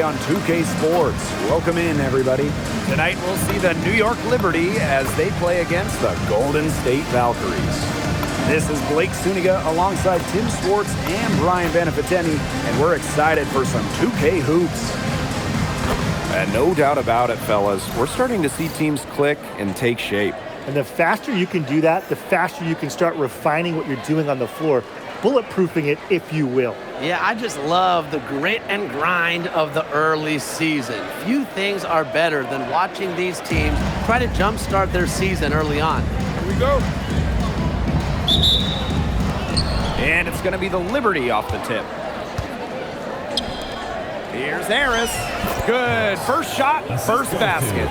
today on 2K Sports. Welcome in, everybody. Tonight we'll see the New York Liberty as they play against the Golden State Valkyries. This is Blake Suniga alongside Tim Swartz and Brian Beneficeni, and we're excited for some 2K hoops. And no doubt about it, fellas, we're starting to see teams click and take shape. And the faster you can do that, the faster you can start refining what you're doing on the floor, bulletproofing it, if you will. Yeah, I just love the grit and grind of the early season. Few things are better than watching these teams try to jumpstart their season early on. Here we go. And it's going to be the Liberty off the tip. Here's Harris. Good. First shot, first basket.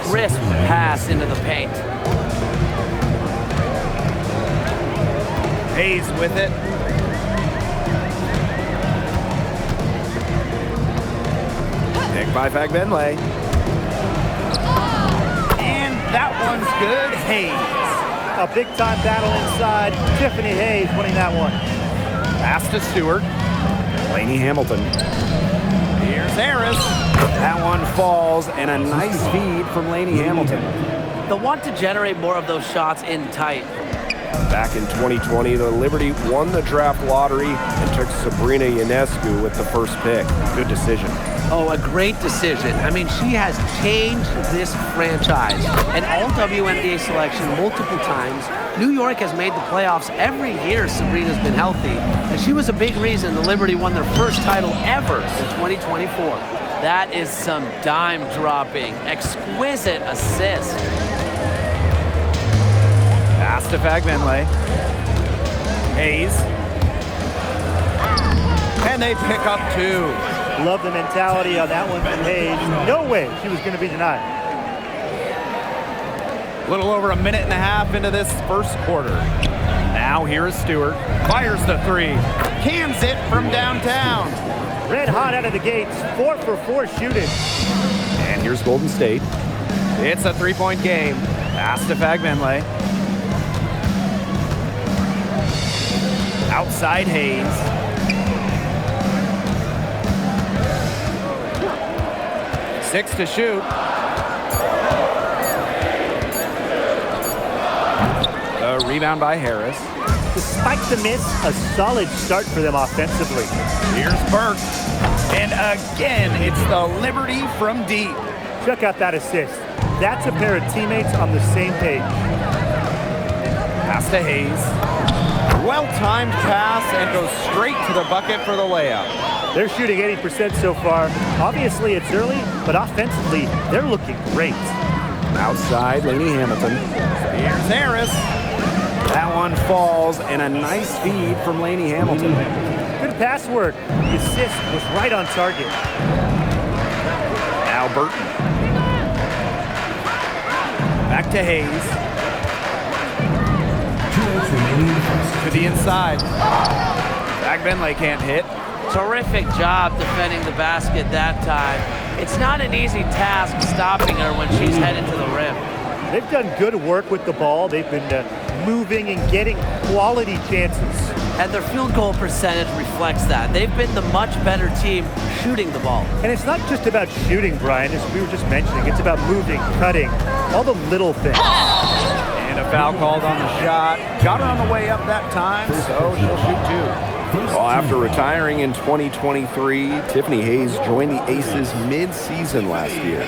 Crisp pass into the paint. Hayes with it. Picked by Fagbenle. And that one's good. Hayes. A big-time battle inside. Tiffany Hayes winning that one. Pass to Stewart. Laney Hamilton. Here's Harris. That one falls, and a nice feed from Laney Hamilton. They'll want to generate more of those shots in tight. Back in 2020, the Liberty won the draft lottery and took Sabrina Ionescu with the first pick. Good decision. Oh, a great decision. I mean, she has changed this franchise. An all-WNBA selection multiple times. New York has made the playoffs every year Sabrina's been healthy. And she was a big reason the Liberty won their first title ever in 2024. That is some dime-dropping, exquisite assist. Pass to Fagbenle. Hayes. And they pick up two. Love the mentality on that one from Hayes. No way she was going to be denied. A little over a minute and a half into this first quarter. Now here is Stewart. Fires the three. Cans it from downtown. Red hot out of the gates. 4 for 4 shooting. And here's Golden State. It's a three-point game. Pass to Fagbenle. Outside Hayes. Six to shoot. A rebound by Harris. Despite the miss, a solid start for them offensively. Here's Burke. And again, it's the Liberty from deep. Check out that assist. That's a pair of teammates on the same page. Pass to Hayes. Well-timed pass and goes straight to the bucket for the layup. They're shooting 80% so far. Obviously, it's early, but offensively, they're looking great. Outside, Laney Hamilton. Here's Harris. That one falls, and a nice feed from Laney Hamilton. Good pass work. The assist was right on target. Now Burton. Back to Hayes. To the inside. Fagbenle can't hit. Terrific job defending the basket that time. It's not an easy task stopping her when she's headed to the rim. They've done good work with the ball. They've been moving and getting quality chances. And their field goal percentage reflects that. They've been the much better team shooting the ball. And it's not just about shooting, Brian, as we were just mentioning. It's about moving, cutting, all the little things. And a foul called on the shot. Got her on the way up that time, so she'll shoot two. Well, after retiring in 2023, Tiffany Hayes joined the Aces mid-season last year.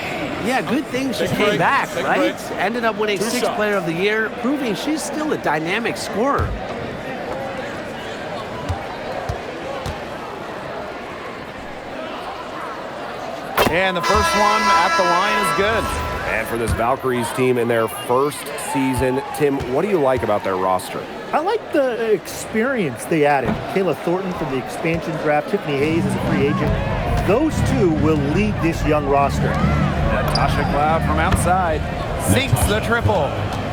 Yeah, good thing she came back, right? Ended up winning Sixth Player of the Year, proving she's still a dynamic scorer. And the first one at the line is good. And for this Valkyries team in their first season, Tim, what do you like about their roster? I like the experience they added. Kayla Thornton from the expansion draft, Tiffany Hayes as a free agent. Those two will lead this young roster. Natasha Cloud from outside sinks the triple.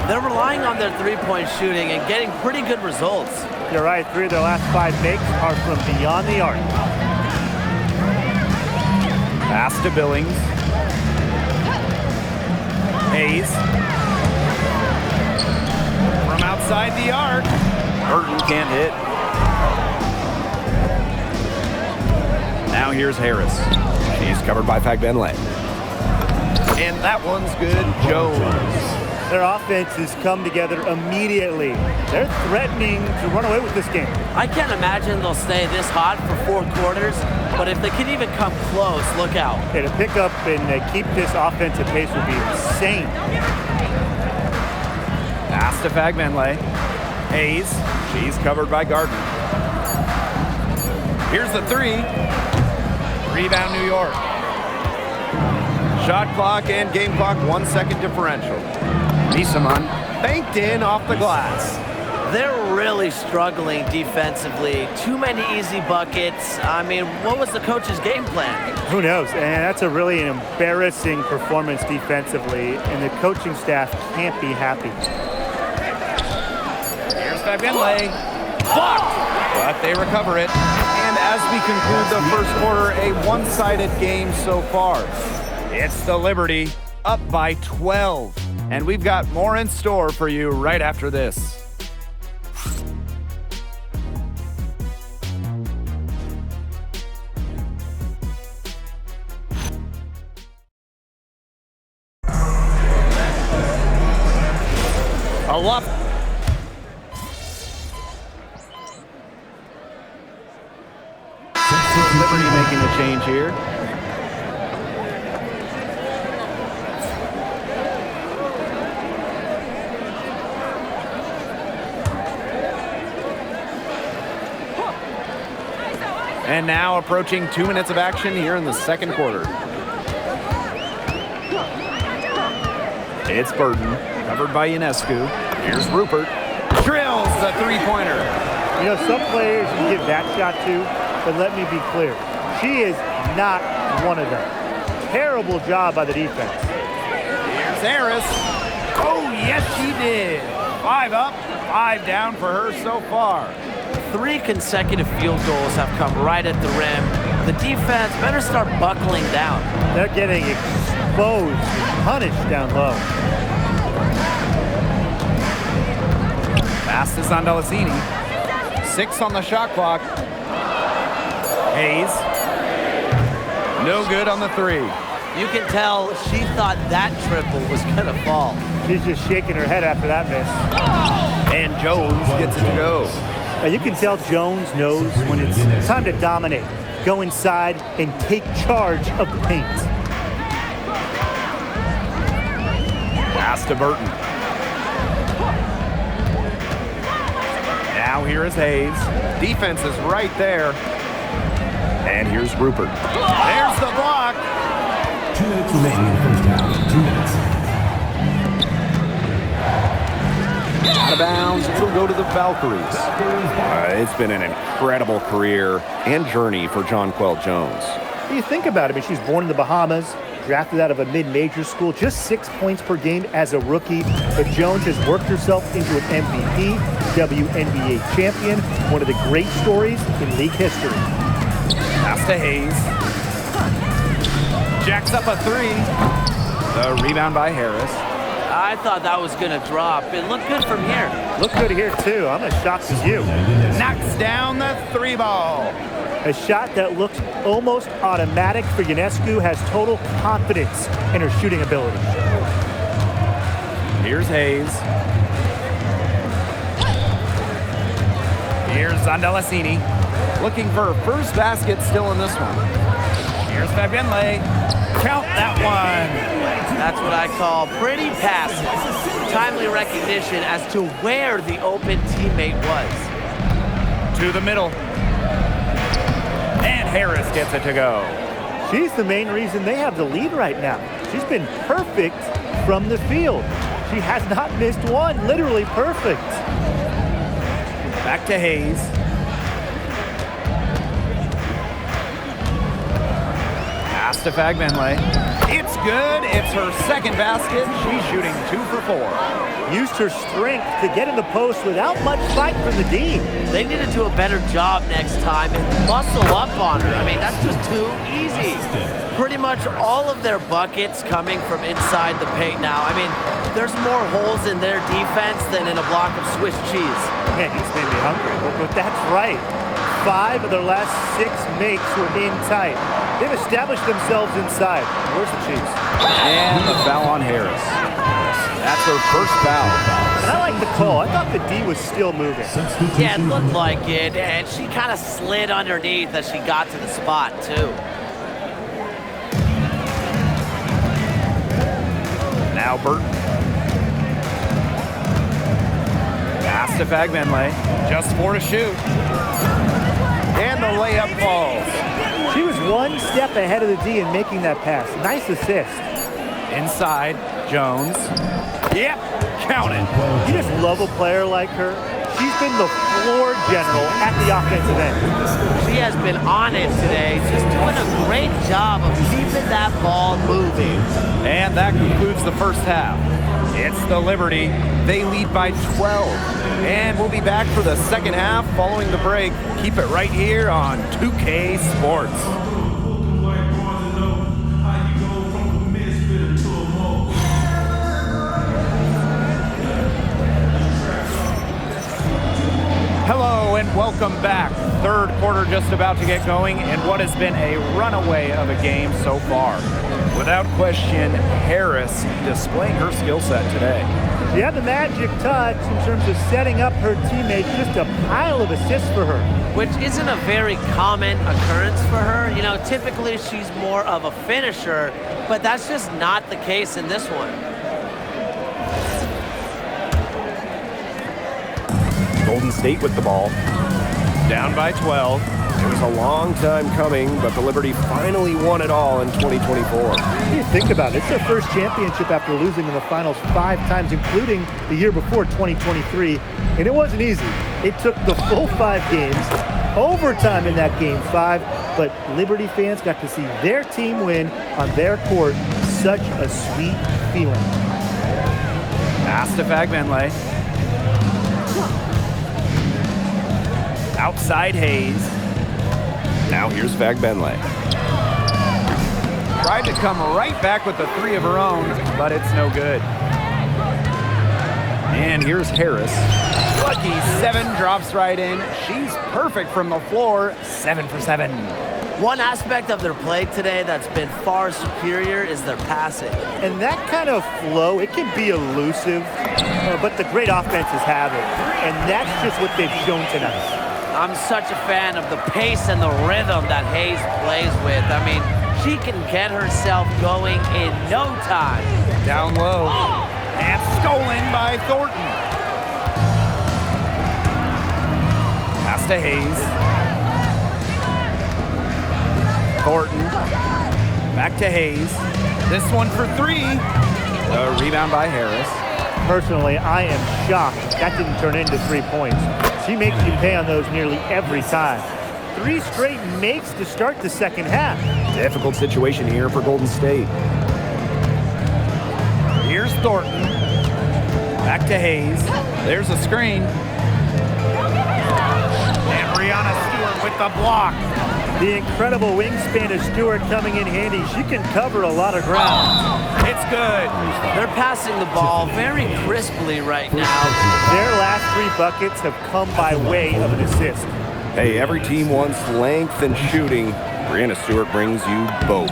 They're relying on their three-point shooting and getting pretty good results. You're right, 3 of their last 5 makes are from beyond the arc. Pass to Billings. Hayes. From outside the arc. Burton can't hit. Now here's Harris. She's covered by Fagbenle. And that one's good. Jones. Their offense has come together immediately. They're threatening to run away with this game. I can't imagine they'll stay this hot for 4 quarters, but if they can even come close, look out. Okay, to pick up and keep this offensive pace would be insane. Pass to Fagbenle. Hayes. She's covered by Gardner. Here's the 3. Rebound, New York. Shot clock and game clock 1 second differential. Misaman banked in off the glass. They're really struggling defensively. Too many easy buckets. I mean, what was the coach's game plan? Who knows? And that's a really embarrassing performance defensively, and the coaching staff can't be happy. Here's Fagbenle. Blocked, but they recover it. And as we conclude the first quarter, a one-sided game so far. It's the Liberty up by 12. And we've got more in store for you right after this. A lot. Liberty making a change here. And now approaching 2 minutes of action here in the second quarter. It's Burton, covered by Ionescu. Here's Rupert. Drills the three-pointer. You know, some players you give that shot to, but let me be clear. She is not one of them. Terrible job by the defense. Here's Harris. Oh, yes, she did. 5 up, 5 down for her so far. 3 consecutive field goals have come right at the rim. The defense better start buckling down. They're getting exposed, punished down low. Pass to Zandalasini. 6 on the shot clock. Hayes. No good on the 3. You can tell she thought that triple was gonna fall. She's just shaking her head after that miss. And Jones gets it to go. Now you can tell Jones knows when it's time to dominate, go inside, and take charge of the paint. Pass to Burton. Now here is Hayes. Defense is right there. And here's Rupert. There's the block. 2 minutes remaining in the first half. 2 minutes. Out of bounds, it'll go to the Valkyries. It's been an incredible career and journey for Jonquel Jones. What do you think about it? I mean, she's born in the Bahamas, drafted out of a mid-major school, just 6 points per game as a rookie. But Jones has worked herself into an MVP, WNBA champion, one of the great stories in league history. Pass to Hayes. Jacks up a 3. The rebound by Harris. I thought that was gonna drop. It looked good from here. Look good here, too. I'm as shocked as you. Knocks down the 3 ball. A shot that looks almost automatic for Ionescu, has total confidence in her shooting ability. Here's Hayes. Here's Zandalasini. Looking for her first basket still in this one. Here's Fagbenle. Count that one. That's what I call pretty passive. Timely recognition as to where the open teammate was. To the middle. And Harris gets it to go. She's the main reason they have the lead right now. She's been perfect from the field. She has not missed one, literally perfect. Back to Hayes. Pass to Fagbenle. It's good. It's her second basket. She's shooting 2 for 4. Used her strength to get in the post without much fight from the D. They need to do a better job next time and muscle up on her. I mean, that's just too easy. Pretty much all of their buckets coming from inside the paint now. I mean, there's more holes in their defense than in a block of Swiss cheese. Man, he's made me hungry, but that's right. 5 of their last 6 makes were in tight. They've established themselves inside. Where's the Chiefs? And the foul on Harris. That's her first foul. And I like the call. I thought the D was still moving. Yeah, it looked like it, and she kind of slid underneath as she got to the spot, too. Now Burton. Pass to Fagbenle. Just 4 to shoot. And the layup falls. She was one step ahead of the D in making that pass. Nice assist. Inside, Jones. Yep, count it. You just love a player like her. She's been the floor general at the offensive end. She has been on it today, just doing a great job of keeping that ball moving. And that concludes the first half. It's the Liberty. They lead by 12. And we'll be back for the second half following the break. Keep it right here on 2K Sports. Hello and welcome back. Third quarter just about to get going, and what has been a runaway of a game so far. Without question, Harris displaying her skill set today. She had the magic touch in terms of setting up her teammates, just a pile of assists for her. Which isn't a very common occurrence for her. You know, typically she's more of a finisher, but that's just not the case in this one. Golden State with the ball. Down by 12. It was a long time coming, but the Liberty finally won it all in 2024. You think about it, it's their first championship after losing in the finals 5 times, including the year before, 2023. And it wasn't easy. It took the full 5 games, overtime in that game 5, but Liberty fans got to see their team win on their court. Such a sweet feeling. Pass to Fagbenle. Outside Hayes. Now here's Fagbenle. Tried to come right back with the 3 of her own, but it's no good. And here's Harris. Lucky 7 drops right in. She's perfect from the floor. 7 for 7. One aspect of their play today that's been far superior is their passing. And that kind of flow, it can be elusive, but the great offenses have it. And that's just what they've shown tonight. I'm such a fan of the pace and the rhythm that Hayes plays with. I mean, she can get herself going in no time. Down low. And stolen by Thornton. Pass to Hayes. Thornton. Back to Hayes. This one for 3. A rebound by Harris. Personally, I am shocked that didn't turn into 3 points. She makes you pay on those nearly every time. 3 straight makes to start the second half. Difficult situation here for Golden State. Here's Thornton. Back to Hayes. There's a screen. And Brianna Stewart with the block. The incredible wingspan of Stewart coming in handy. She can cover a lot of ground. It's good. They're passing the ball very crisply right now. Their last 3 buckets have come by way of an assist. Hey, every team wants length and shooting. Brianna Stewart brings you both.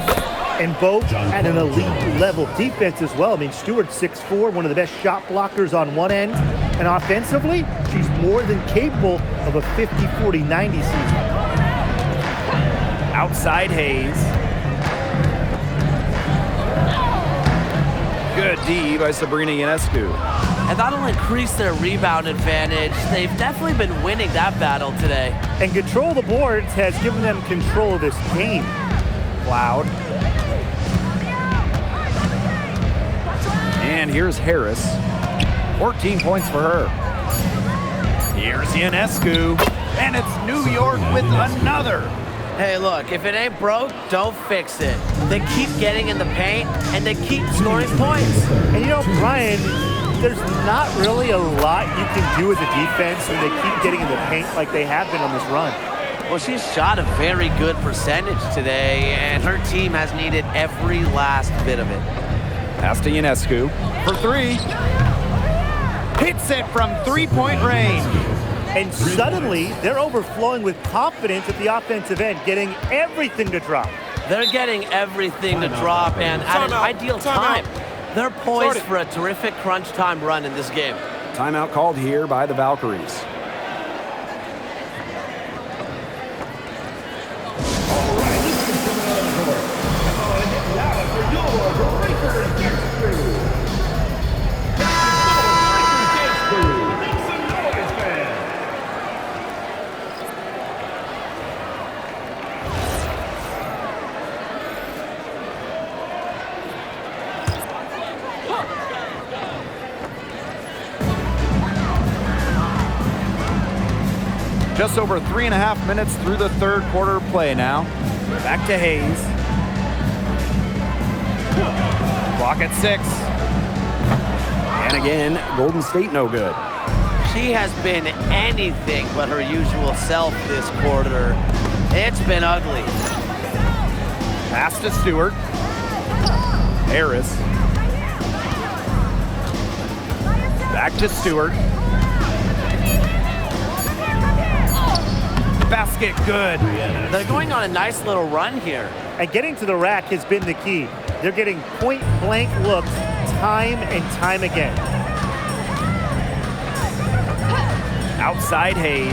And both at an elite level defense as well. I mean, Stewart's 6'4", one of the best shot blockers on one end. And offensively, she's more than capable of a 50-40-90 season. Outside Hayes. Good D by Sabrina Ionescu. And that'll increase their rebound advantage. They've definitely been winning that battle today. And control of the boards has given them control of this game. Loud. And here's Harris. 14 points for her. Here's Ionescu. And it's New York with another. Hey, look, if it ain't broke, don't fix it. They keep getting in the paint, and they keep scoring points. And you know, Brian, there's not really a lot you can do as a defense when they keep getting in the paint like they have been on this run. Well, she's shot a very good percentage today, and her team has needed every last bit of it. Pass to Ionescu for 3. Hits it from 3-point range. And suddenly, they're overflowing with confidence at the offensive end, getting everything to drop. They're getting everything to drop, and at an ideal time. They're poised for a terrific crunch time run in this game. Timeout called here by the Valkyries. Just over 3.5 minutes through the third quarter play now. Back to Hayes. Clock at 6. And again, Golden State no good. She has been anything but her usual self this quarter. It's been ugly. Pass to Stewart. Harris. Back to Stewart. Basket good. They're going on a nice little run here. And getting to the rack has been the key. They're getting point-blank looks time and time again. Outside Hayes.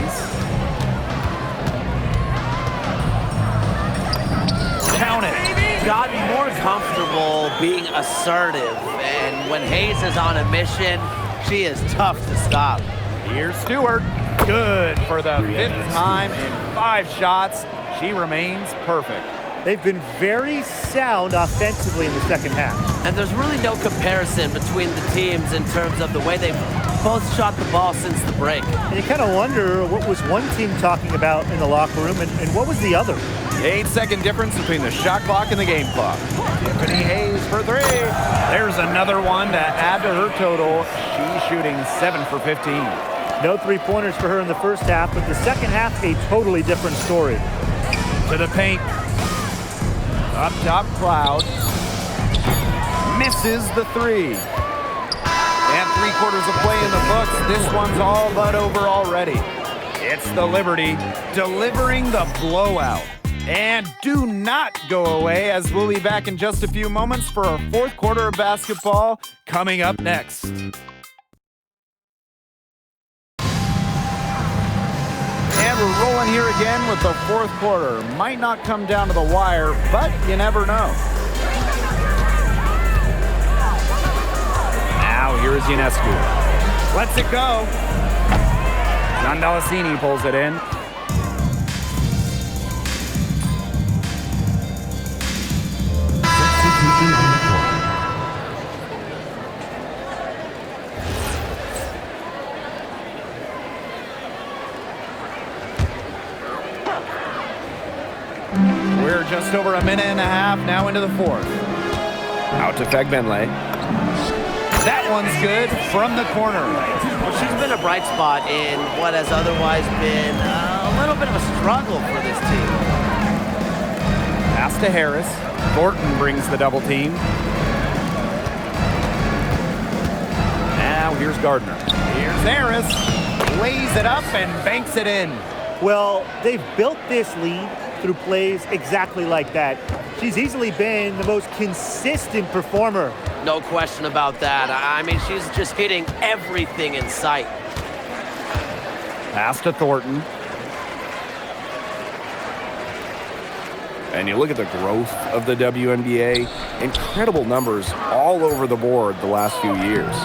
Count it. Got more comfortable being assertive, and when Hayes is on a mission, she is tough to stop. Here's Stewart. Good for the 5th time in 5 shots. She remains perfect. They've been very sound offensively in the second half. And there's really no comparison between the teams in terms of the way they've both shot the ball since the break. And you kind of wonder what was one team talking about in the locker room and what was the other? The 8-second difference between the shot clock and the game clock. Tiffany Hayes for 3. There's another one to add to her total. She's shooting 7 for 15. No three-pointers for her in the first half, but the second half, a totally different story. To the paint. Up top, Cloud. Misses the 3. And 3/4 of play in the books. This one's all but over already. It's the Liberty delivering the blowout. And do not go away, as we'll be back in just a few moments for our 4th quarter of basketball coming up next. And we're rolling here again with the 4th quarter. Might not come down to the wire, but you never know. Now here's Ionescu. Lets it go. Zandalacini pulls it in. We're just over a minute and a half now into the 4th. Out to Fegbenle. That one's good from the corner. Well, she's been a bright spot in what has otherwise been a little bit of a struggle for this team. Pass to Harris. Thornton brings the double team. Now here's Gardner. Here's Harris. Lays it up and banks it in. Well, they've built this lead through plays exactly like that. She's easily been the most consistent performer. No question about that. I mean, she's just hitting everything in sight. Pass to Thornton. And you look at the growth of the WNBA. Incredible numbers all over the board the last few years.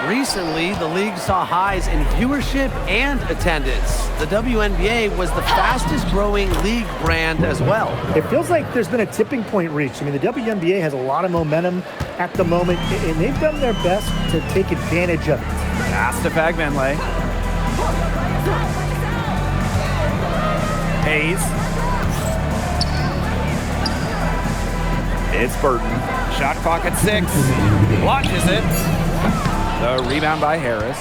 Recently, the league saw highs in viewership and attendance. The WNBA was the fastest growing league brand as well. It feels like there's been a tipping point reached. I mean, the WNBA has a lot of momentum at the moment, and they've done their best to take advantage of it. Pass to Fagbenle. Hayes. It's Burton. Shot clock at 6. Launches it. The rebound by Harris.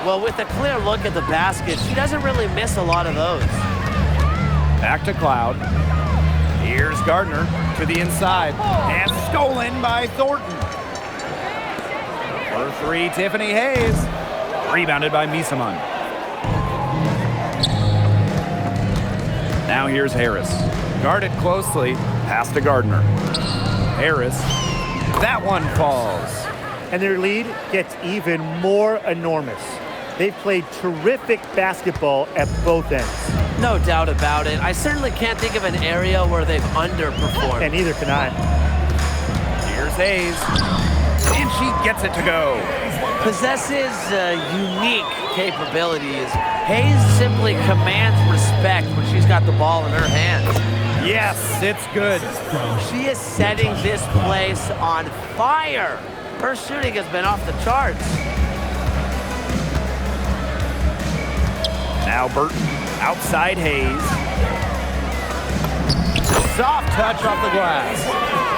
Well, with a clear look at the basket, she doesn't really miss a lot of those. Back to Cloud. Here's Gardner to the inside. And stolen by Thornton. For 3, Tiffany Hayes. Rebounded by Misaman. Now here's Harris. Guarded closely. Pass to Gardner. Harris. That one falls. And their lead gets even more enormous. They've played terrific basketball at both ends. No doubt about it. I certainly can't think of an area where they've underperformed. And neither can I. Here's Hayes. And she gets it to go. Possesses unique capabilities. Hayes simply commands respect when she's got the ball in her hands. Yes, it's good. She is setting this place on fire. Her shooting has been off the charts. Now Burton outside Hayes. Soft touch off the glass.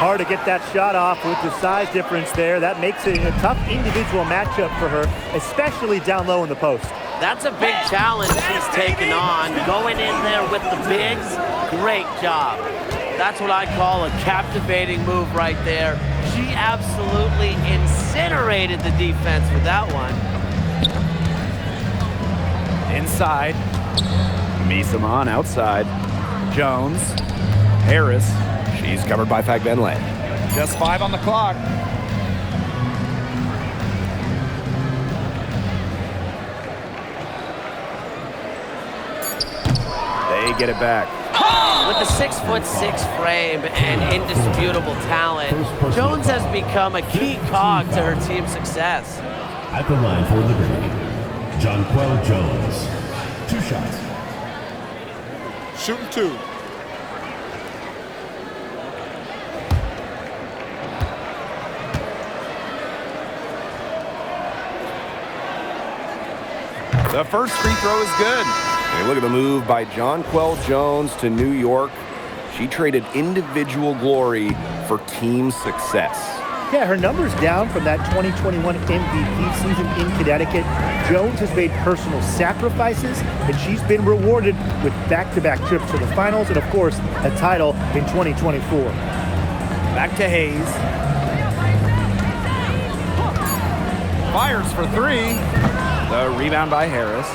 Hard to get that shot off with the size difference there. That makes it a tough individual matchup for her, especially down low in the post. That's a big challenge she's taken on. Going in there with the bigs, great job. That's what I call a captivating move right there. She absolutely incinerated the defense with that one. Inside. Misaman outside. Jones. Harris. She's covered by Fagbenle. Just 5 on the clock. They get it back. With a 6'6" frame and indisputable talent, Jones has become a key cog to her team's success. At the line for Liberty, Jonquel Jones. 2 shots. Shooting 2. The first free throw is good. And look at the move by Jonquel Jones to New York. She traded individual glory for team success. Yeah, her numbers down from that 2021 MVP season in Connecticut. Jones has made personal sacrifices, and she's been rewarded with back-to-back trips to the finals and, of course, a title in 2024. Back to Hayes. Fires for 3. The rebound by Harris.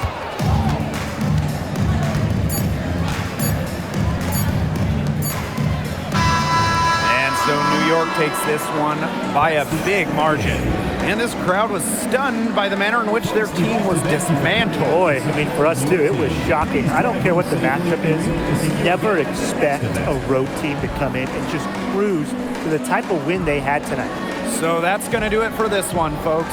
And so New York takes this one by a big margin. And this crowd was stunned by the manner in which their team was dismantled. Boy, I mean, for us too, it was shocking. I don't care what the matchup is. You never expect a road team to come in and just cruise to the type of win they had tonight. So that's going to do it for this one, folks.